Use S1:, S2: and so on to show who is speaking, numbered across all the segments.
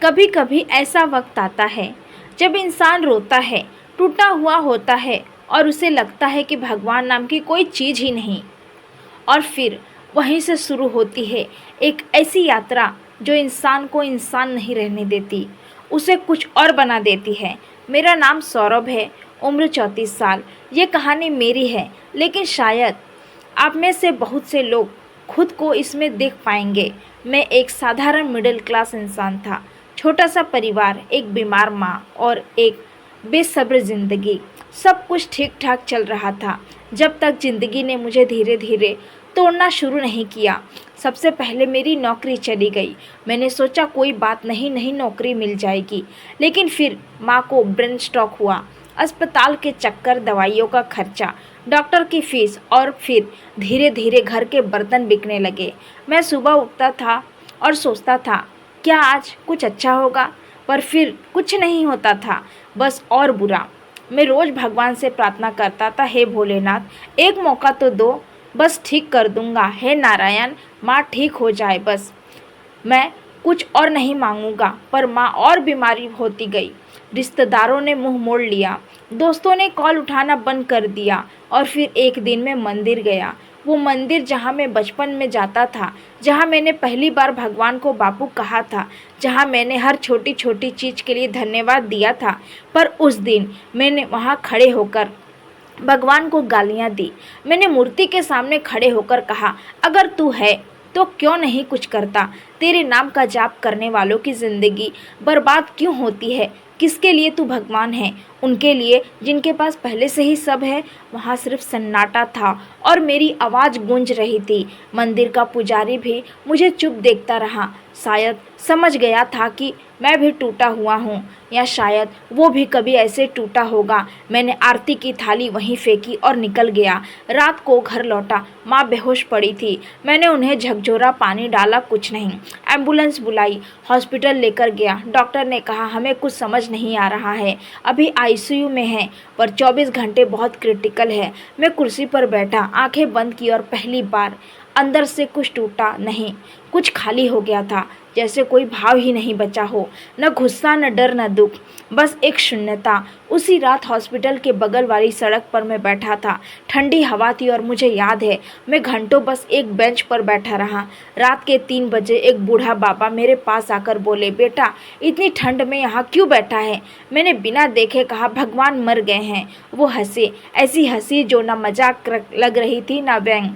S1: कभी कभी ऐसा वक्त आता है जब इंसान रोता है, टूटा हुआ होता है और उसे लगता है कि भगवान नाम की कोई चीज़ ही नहीं। और फिर वहीं से शुरू होती है एक ऐसी यात्रा जो इंसान को इंसान नहीं रहने देती, उसे कुछ और बना देती है। मेरा नाम सौरभ है, उम्र 34 साल। ये कहानी मेरी है, लेकिन शायद आप में से बहुत से लोग खुद को इसमें देख पाएंगे। मैं एक साधारण मिडिल क्लास इंसान था। छोटा सा परिवार, एक बीमार माँ और एक बेसब्र ज़िंदगी। सब कुछ ठीक ठाक चल रहा था जब तक ज़िंदगी ने मुझे धीरे धीरे तोड़ना शुरू नहीं किया। सबसे पहले मेरी नौकरी चली गई। मैंने सोचा कोई बात नहीं, नई नौकरी मिल जाएगी। लेकिन फिर माँ को ब्रेन स्ट्रोक हुआ। अस्पताल के चक्कर, दवाइयों का खर्चा, डॉक्टर की फीस और फिर धीरे धीरे घर के बर्तन बिकने लगे। मैं सुबह उठता था और सोचता था क्या आज कुछ अच्छा होगा, पर फिर कुछ नहीं होता था, बस और बुरा। मैं रोज़ भगवान से प्रार्थना करता था, हे भोलेनाथ एक मौका तो दो, बस ठीक कर दूंगा। हे नारायण माँ ठीक हो जाए बस। मैं कुछ और नहीं मांगूंगा, पर माँ और बीमारी होती गई। रिश्तेदारों ने मुंह मोड़ लिया, दोस्तों ने कॉल उठाना बंद कर दिया और फिर एक दिन मैं मंदिर गया। वो मंदिर जहाँ मैं बचपन में जाता था, जहाँ मैंने पहली बार भगवान को बापू कहा था, जहाँ मैंने हर छोटी छोटी चीज़ के लिए धन्यवाद दिया था। पर उस दिन मैंने वहाँ खड़े होकर भगवान को गालियाँ दी। मैंने मूर्ति के सामने खड़े होकर कहा, अगर तू है तो क्यों नहीं कुछ करता? तेरे नाम का जाप करने वालों की ज़िंदगी बर्बाद क्यों होती है? किसके लिए तू भगवान है? उनके लिए जिनके पास पहले से ही सब है। वहाँ सिर्फ सन्नाटा था और मेरी आवाज़ गूंज रही थी। मंदिर का पुजारी भी मुझे चुप देखता रहा। शायद समझ गया था कि मैं भी टूटा हुआ हूँ, या शायद वो भी कभी ऐसे टूटा होगा। मैंने आरती की थाली वहीं फेंकी और निकल गया। रात को घर लौटा, माँ बेहोश पड़ी थी। मैंने उन्हें झकझोरा, पानी डाला, कुछ नहीं। एम्बुलेंस बुलाई, हॉस्पिटल लेकर गया। डॉक्टर ने कहा हमें कुछ समझ नहीं आ रहा है, अभी आईसीयू में है, पर 24 घंटे बहुत क्रिटिकल है। मैं कुर्सी पर बैठा, आंखें बंद की और पहली बार अंदर से कुछ टूटा नहीं, कुछ खाली हो गया था, जैसे कोई भाव ही नहीं बचा हो, न गुस्सा, न डर, न दुख, बस एक शून्यता। उसी रात हॉस्पिटल के बगल वाली सड़क पर मैं बैठा था। ठंडी हवा थी और मुझे याद है मैं घंटों बस एक बेंच पर बैठा रहा। रात के 3 बजे एक बूढ़ा बाबा मेरे पास आकर बोले, बेटा इतनी ठंड में यहाँ क्यों बैठा है? मैंने बिना देखे कहा, भगवान मर गए हैं। वो हंसे, ऐसी हंसी जो ना मजाक लग रही थी ना व्यंग,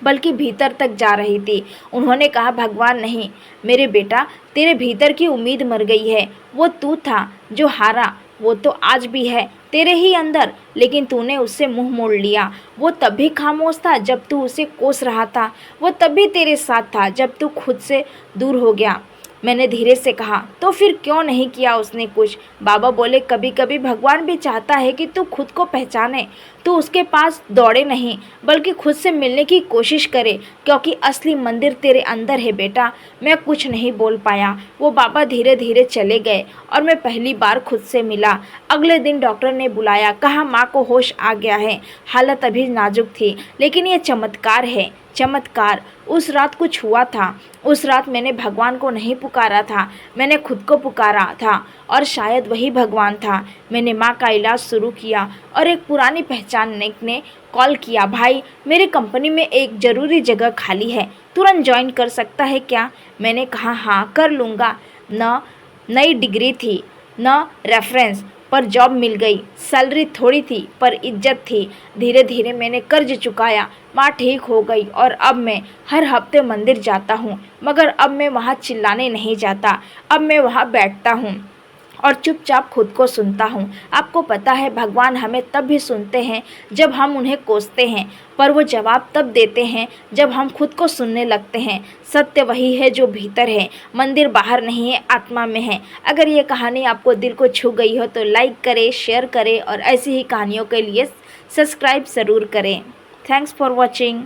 S1: बल्कि भीतर तक जा रही थी। उन्होंने कहा, भगवान नहीं मेरे बेटा, तेरे भीतर की उम्मीद मर गई है। वो तू था जो हारा, वो तो आज भी है तेरे ही अंदर, लेकिन तूने उससे मुंह मोड़ लिया। वो तब भी खामोश था जब तू उसे कोस रहा था, वो तब भी तेरे साथ था जब तू खुद से दूर हो गया। मैंने धीरे से कहा, तो फिर क्यों नहीं किया उसने कुछ? बाबा बोले, कभी कभी भगवान भी चाहता है कि तू खुद को पहचाने, तू उसके पास दौड़े नहीं, बल्कि खुद से मिलने की कोशिश करे, क्योंकि असली मंदिर तेरे अंदर है बेटा। मैं कुछ नहीं बोल पाया। वो बाबा धीरे धीरे चले गए और मैं पहली बार खुद से मिला। अगले दिन डॉक्टर ने बुलाया, कहा माँ को होश आ गया है, हालत अभी नाजुक थी। लेकिन ये चमत्कार है, चमत्कार। उस रात कुछ हुआ था। उस रात मैंने भगवान को नहीं पुकारा था, मैंने खुद को पुकारा था, और शायद वही भगवान था। मैंने माँ का इलाज शुरू किया और एक पुरानी पहचान ने कॉल किया, भाई मेरी कंपनी में एक ज़रूरी जगह खाली है, तुरंत ज्वाइन कर सकता है क्या? मैंने कहा हाँ कर लूँगा। न नई डिग्री थी, न रेफरेंस, पर जॉब मिल गई। सैलरी थोड़ी थी पर इज्जत थी। धीरे धीरे मैंने कर्ज चुकाया, माँ ठीक हो गई और अब मैं हर हफ्ते मंदिर जाता हूँ। मगर अब मैं वहाँ चिल्लाने नहीं जाता, अब मैं वहाँ बैठता हूँ और चुपचाप खुद को सुनता हूँ। आपको पता है भगवान हमें तब भी सुनते हैं जब हम उन्हें कोसते हैं, पर वो जवाब तब देते हैं जब हम खुद को सुनने लगते हैं। सत्य वही है जो भीतर है, मंदिर बाहर नहीं है, आत्मा में है। अगर ये कहानी आपको दिल को छू गई हो तो लाइक करें, शेयर करें और ऐसी ही कहानियों के लिए सब्सक्राइब ज़रूर करें। Thanks for watching.